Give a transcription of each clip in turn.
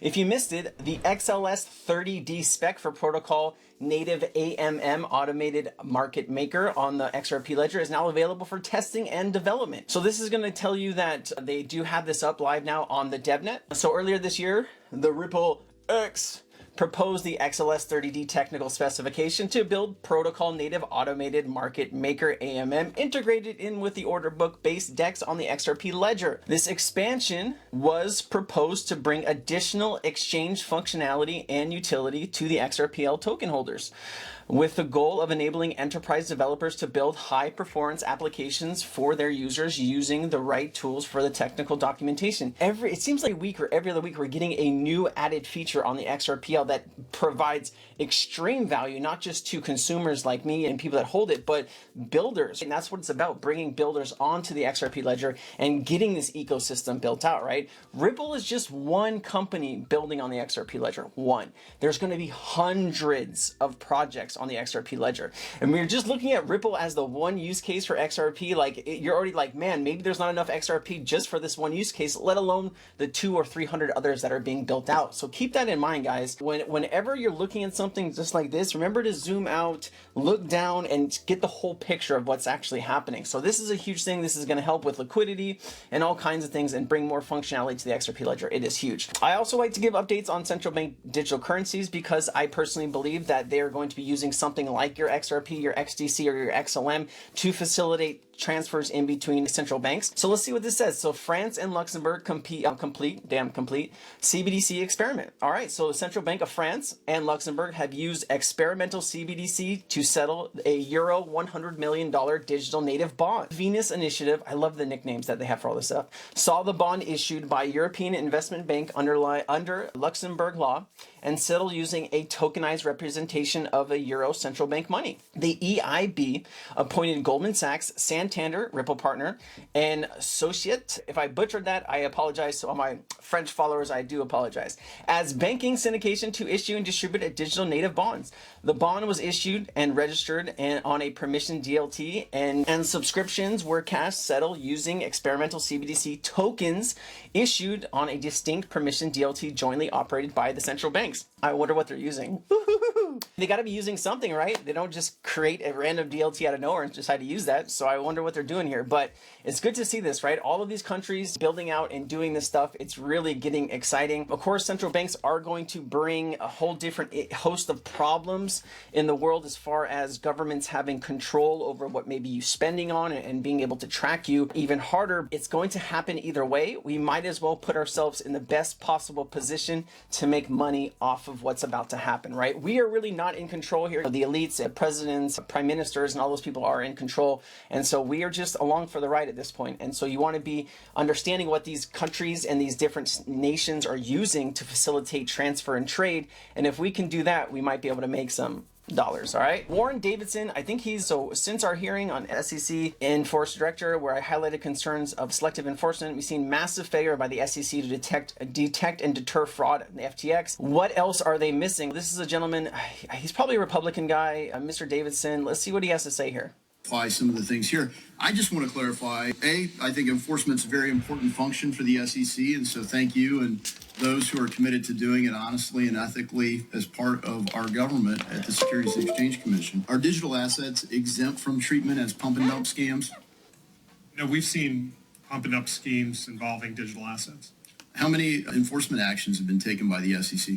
If you missed it, the XLS 30D spec for protocol native AMM automated market maker on the XRP ledger is now available for testing and development. So this is going to tell you that they do have this up live now on the DevNet. So earlier this year, the Ripple X proposed the XLS 30D technical specification to build protocol native automated market maker AMM integrated in with the order book based DEX on the XRP ledger. This expansion was proposed to bring additional exchange functionality and utility to the XRPL token holders, with the goal of enabling enterprise developers to build high-performance applications for their users using the right tools for the technical documentation. It seems like a week or every other week we're getting a new added feature on the XRPL that provides extreme value, not just to consumers like me and people that hold it, but builders. And that's what it's about, bringing builders onto the XRP ledger and getting this ecosystem built out, right? Ripple is just one company building on the XRP ledger, one. There's going to be hundreds of projects on the XRP ledger. And we're just looking at Ripple as the one use case for XRP. You're already like, man, maybe there's not enough XRP just for this one use case, let alone the 200 or 300 others that are being built out. So keep that in mind, guys. Whenever you're looking at something just like this, remember to zoom out, look down, and get the whole picture of what's actually happening. So this is a huge thing. This is going to help with liquidity and all kinds of things and bring more functionality to the XRP ledger. It is huge. I also like to give updates on central bank digital currencies because I personally believe that they are going to be using something like your XRP, your XDC, or your XLM to facilitate transfers in between central banks. So let's see what this says. So France and Luxembourg complete CBDC experiment. All right, so the Central Bank of France and Luxembourg have used experimental CBDC to settle a Euro $100 million digital native bond. Venus Initiative, I love the nicknames that they have for all this stuff, saw the bond issued by European Investment Bank under Luxembourg law and settled using a tokenized representation of a Euro central bank money. The EIB appointed Goldman Sachs, Santander, Ripple partner, and Societe. If I butchered that, I apologize. To all my French followers, I do apologize. As banking syndication to issue and distribute a digital native bonds. The bond was issued and registered on a permission DLT, and subscriptions were cash settled using experimental CBDC tokens issued on a distinct permission DLT jointly operated by the central banks. I wonder what they're using. They got to be using something, right? They don't just create a random DLT out of nowhere and decide to use that. So I wonder what they're doing here. But it's good to see this, right? All of these countries building out and doing this stuff. It's really getting exciting. Of course, central banks are going to bring a whole different host of problems in the world as far as governments having control over what maybe you're spending on and being able to track you even harder. It's going to happen either way. We might as well put ourselves in the best possible position to make money off of what's about to happen, right? We are really not in control here. The elites, presidents, prime ministers, and all those people are in control. And so we are just along for the ride at this point. And so you want to be understanding what these countries and these different nations are using to facilitate transfer and trade. And if we can do that, we might be able to make some dollars. All right. Warren Davidson, I think since our hearing on SEC Enforced Director, where I highlighted concerns of selective enforcement, we've seen massive failure by the SEC to detect and deter fraud in the FTX. What else are they missing? This is a gentleman, he's probably a Republican guy, Mr. Davidson. Let's see what he has to say here. Some of the things here. I just want to clarify, I think enforcement's a very important function for the SEC, and so thank you and those who are committed to doing it honestly and ethically as part of our government at the Securities and Exchange Commission. Are digital assets exempt from treatment as pump and dump scams? No, we've seen pump and dump schemes involving digital assets. How many enforcement actions have been taken by the SEC?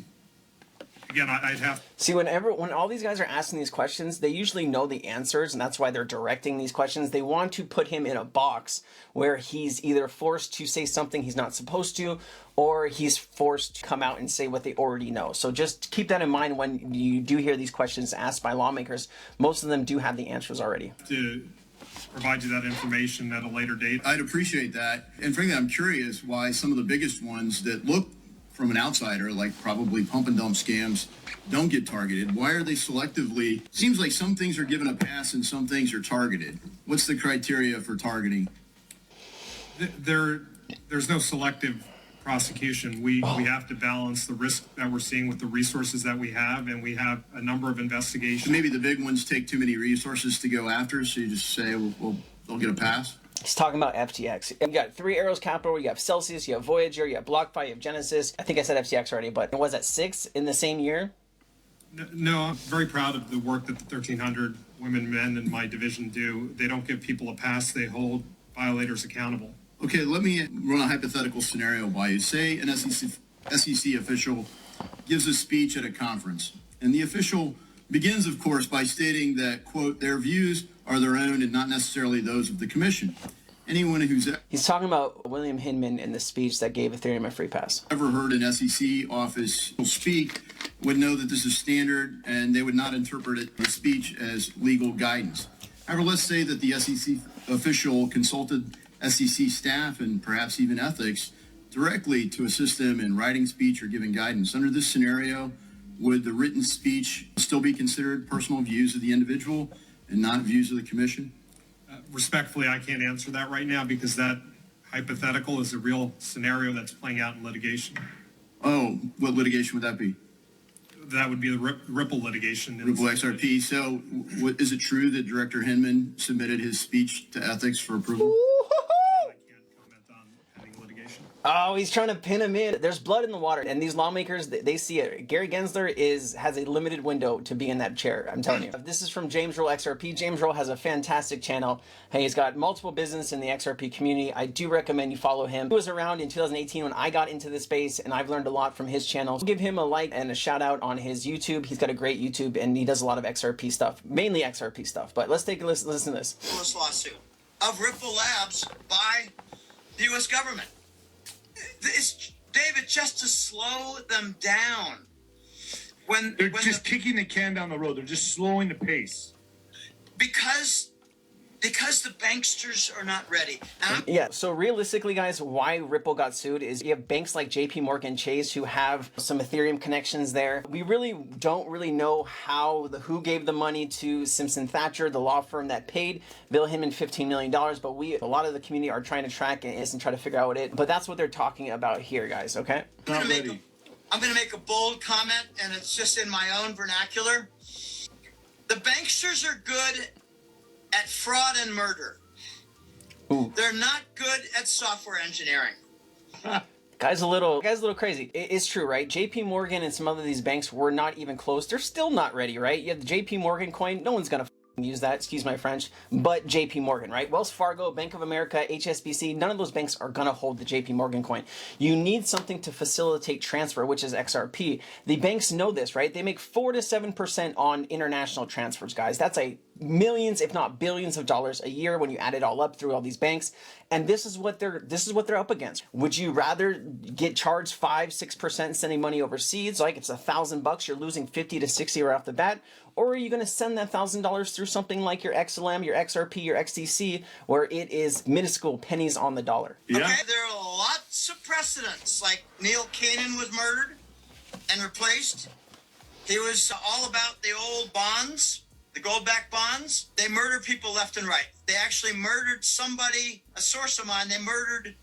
Again, I'd have... See, when all these guys are asking these questions, they usually know the answers, and that's why they're directing these questions. They want to put him in a box where he's either forced to say something he's not supposed to, or he's forced to come out and say what they already know. So just keep that in mind when you do hear these questions asked by lawmakers. Most of them do have the answers already. To provide you that information at a later date. I'd appreciate that. And frankly, I'm curious why some of the biggest ones that look from an outsider, like probably pump and dump scams, don't get targeted. Why are they selectively? Seems like some things are given a pass and some things are targeted. What's the criteria for targeting? There's no selective prosecution. We have to balance the risk that we're seeing with the resources that we have, and we have a number of investigations. Maybe the big ones take too many resources to go after, so you just say, well, they'll get a pass? He's talking about FTX. You got 3 Arrows Capital, you have Celsius, you have Voyager, you have BlockFi, you have Genesis. I think I said FTX already, but was that 6 in the same year? No, I'm very proud of the work that the 1,300 women, men in my division do. They don't give people a pass. They hold violators accountable. Okay, let me run a hypothetical scenario by you. Say an SEC official gives a speech at a conference, and the official begins, of course, by stating that, quote, their views are their own and not necessarily those of the commission. Anyone who's He's talking about William Hinman in the speech that gave Ethereum a free pass. ever heard an SEC office speak would know that this is standard, and they would not interpret it, the speech, as legal guidance. However, let's say that the SEC official consulted SEC staff and perhaps even ethics directly to assist them in writing speech or giving guidance. Under this scenario, would the written speech still be considered personal views of the individual and not views of the commission? Respectfully, I can't answer that right now because that hypothetical is a real scenario that's playing out in litigation. Oh, what litigation would that be? That would be the Ripple litigation. Ripple XRP. So is it true that Director Hinman submitted his speech to ethics for approval? I can't comment on pending litigation. Oh, he's trying to pin him in. There's blood in the water, and these lawmakers, they see it. Gary Gensler has a limited window to be in that chair, I'm telling you. This is from James Roll XRP. James Roll has a fantastic channel. Hey, he's got multiple business in the XRP community. I do recommend you follow him. He was around in 2018 when I got into this space, and I've learned a lot from his channel. Give him a like and a shout out on his YouTube. He's got a great YouTube, and he does a lot of XRP stuff, mainly XRP stuff. But let's take a listen to this. This lawsuit of Ripple Labs by the U.S. government. It's, David, just to slow them down. They're just kicking the can down the road. They're just slowing the pace. Because the banksters are not ready. Yeah, so realistically, guys, why Ripple got sued is you have banks like JP Morgan Chase who have some Ethereum connections there. We really don't know who gave the money to Simpson Thacher, the law firm that paid Bill Hinman $15 million, but a lot of the community are trying to track it and try to figure out but that's what they're talking about here, guys, okay? I'm going to make a bold comment, and it's just in my own vernacular. The banksters are good at fraud and murder. Ooh. They're not good at software engineering. Guy's a little crazy. It's true, right? JP Morgan and some other these banks were not even close. They're still not ready, right? You have the JP Morgan coin. No one's gonna use that, excuse my French, but JP Morgan, right? Wells Fargo, Bank of America, HSBC, none of those banks are gonna hold the JP Morgan coin. You need something to facilitate transfer, which is XRP. The banks know this, right? They make 4 to 7% on international transfers, guys. That's millions, if not billions of dollars a year when you add it all up through all these banks. And this is what they're up against. Would you rather get charged 5-6% sending money overseas? Like it's $1,000, you're losing 50 to 60 right off the bat. Or are you going to send that $1,000 through something like your XLM, your XRP, your XDC, where it is minuscule pennies on the dollar? Yeah. Okay, there are lots of precedents. Like Neil Cannon was murdered and replaced. He was all about the old bonds. The gold-backed bonds, they murder people left and right. They actually murdered somebody, a source of mine, they murdered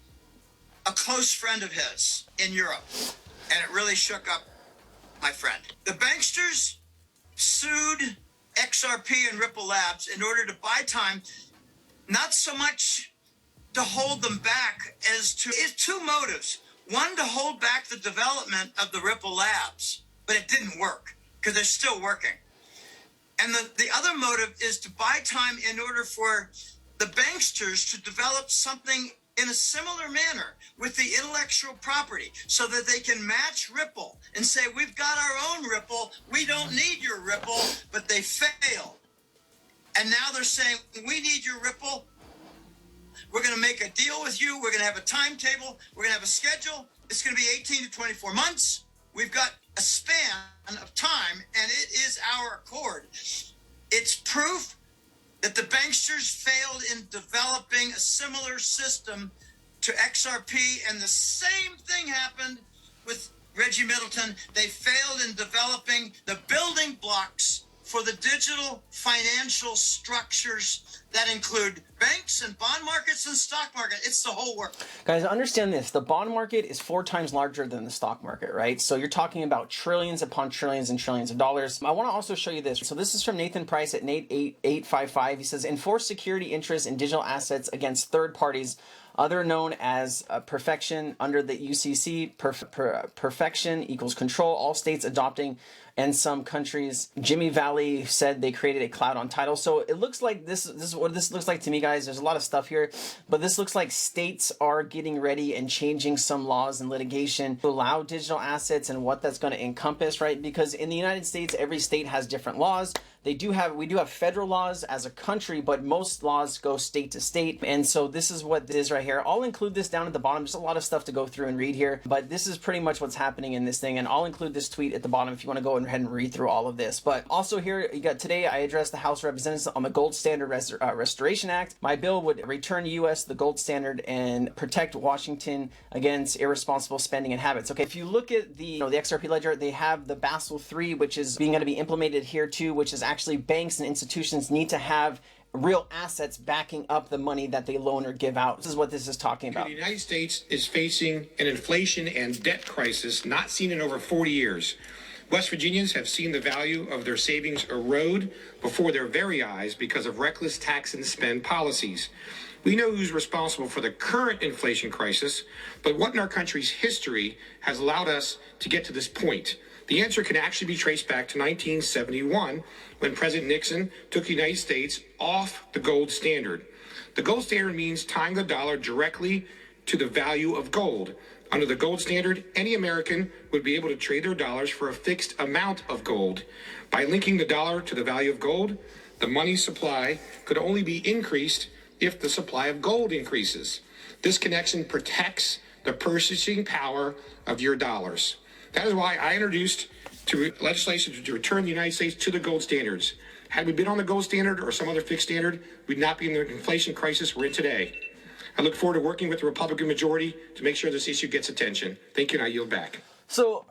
a close friend of his in Europe. And it really shook up my friend. The banksters sued XRP and Ripple Labs in order to buy time, not so much to hold them back as to two motives. One, to hold back the development of the Ripple Labs, but it didn't work because they're still working. And the other motive is to buy time in order for the banksters to develop something in a similar manner with the intellectual property so that they can match Ripple and say, we've got our own Ripple, we don't need your Ripple, but they failed. And now they're saying, we need your Ripple, we're going to make a deal with you, we're going to have a timetable, we're going to have a schedule, it's going to be 18 to 24 months, we've got a span of time, and it is our accord. It's proof that the banksters failed in developing a similar system to XRP, and the same thing happened with Reggie Middleton. They failed in developing the building blocks for the digital financial structures that include banks and bond markets and stock market. It's the whole work. Guys, understand this. The bond market is 4 times larger than the stock market, right? So you're talking about trillions upon trillions and trillions of dollars. I want to also show you this. So this is from Nathan Price at Nate8855. He says, enforce security interests in digital assets against third parties, other known as perfection under the UCC. Perfection equals control. All states adopting, and some countries. Jimmy Valley said they created a cloud on title. So it looks like this is what this looks like to me, guys. There's a lot of stuff here, but this looks like states are getting ready and changing some laws and litigation to allow digital assets and what that's going to encompass, right? Because in the United States, every state has different laws. We do have federal laws as a country, but most laws go state to state. And so this is what this is right here. I'll include this down at the bottom. There's a lot of stuff to go through and read here, but this is pretty much what's happening in this thing. And I'll include this tweet at the bottom if you want to go ahead and read through all of this. But also here, you got today, I addressed the House of Representatives on the Gold Standard Restoration Act. My bill would return U.S. the gold standard and protect Washington against irresponsible spending and habits. Okay, if you look at the XRP ledger, they have the Basel III, which is going to be implemented here too, which is actually banks and institutions need to have real assets backing up the money that they loan or give out. This is what this is talking about. The United States is facing an inflation and debt crisis not seen in over 40 years. West Virginians have seen the value of their savings erode before their very eyes because of reckless tax and spend policies. We know who's responsible for the current inflation crisis, but what in our country's history has allowed us to get to this point? The answer can actually be traced back to 1971, when President Nixon took the United States off the gold standard. The gold standard means tying the dollar directly to the value of gold. Under the gold standard, any American would be able to trade their dollars for a fixed amount of gold. By linking the dollar to the value of gold, the money supply could only be increased if the supply of gold increases. This connection protects the purchasing power of your dollars. That is why I introduced legislation to return the United States to the gold standards. Had we been on the gold standard or some other fixed standard, we'd not be in the inflation crisis we're in today. I look forward to working with the Republican majority to make sure this issue gets attention. Thank you, and I yield back. So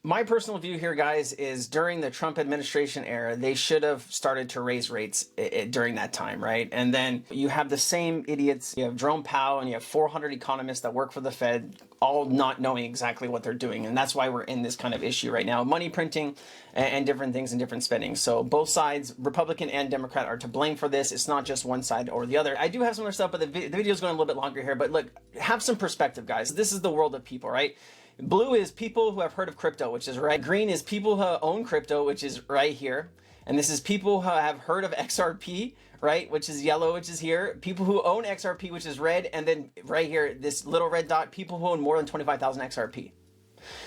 my personal view here, guys, is during the Trump administration era, they should have started to raise rates during that time, right? And then you have the same idiots. You have Jerome Powell and you have 400 economists that work for the Fed, all not knowing exactly what they're doing. And that's why we're in this kind of issue right now. Money printing and different things and different spending. So both sides, Republican and Democrat, are to blame for this. It's not just one side or the other. I do have some other stuff, but the video is going a little bit longer here. But look, have some perspective, guys. This is the world of people, right? Blue is people who have heard of crypto, which is right. Green is people who own crypto, which is right here. And this is people who have heard of XRP, right, which is yellow, which is here. People who own XRP, which is red. And then right here, this little red dot, people who own more than 25,000 XRP.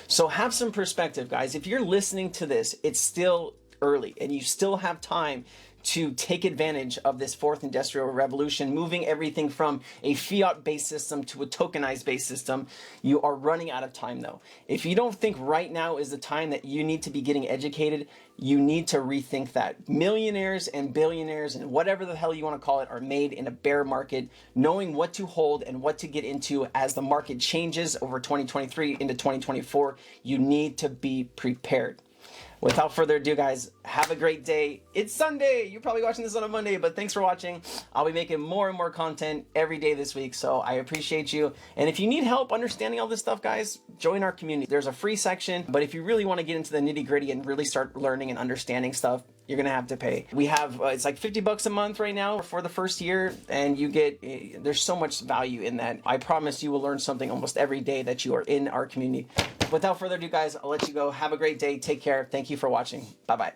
So have some perspective, guys. If you're listening to this, it's still early and you still have time to take advantage of this fourth industrial revolution, moving everything from a fiat-based system to a tokenized-based system. You are running out of time, though. If you don't think right now is the time that you need to be getting educated, you need to rethink that. Millionaires and billionaires and whatever the hell you want to call it are made in a bear market, knowing what to hold and what to get into as the market changes over 2023 into 2024. You need to be prepared. Without further ado, guys, have a great day. It's Sunday. You're probably watching this on a Monday, but thanks for watching. I'll be making more and more content every day this week, so I appreciate you. And if you need help understanding all this stuff, guys, join our community. There's a free section, but if you really want to get into the nitty-gritty and really start learning and understanding stuff, you're going to have to pay. We have, it's like $50 a month right now for the first year, and you get, there's so much value in that. I promise you will learn something almost every day that you are in our community. Without further ado, guys, I'll let you go. Have a great day. Take care. Thank you for watching. Bye-bye.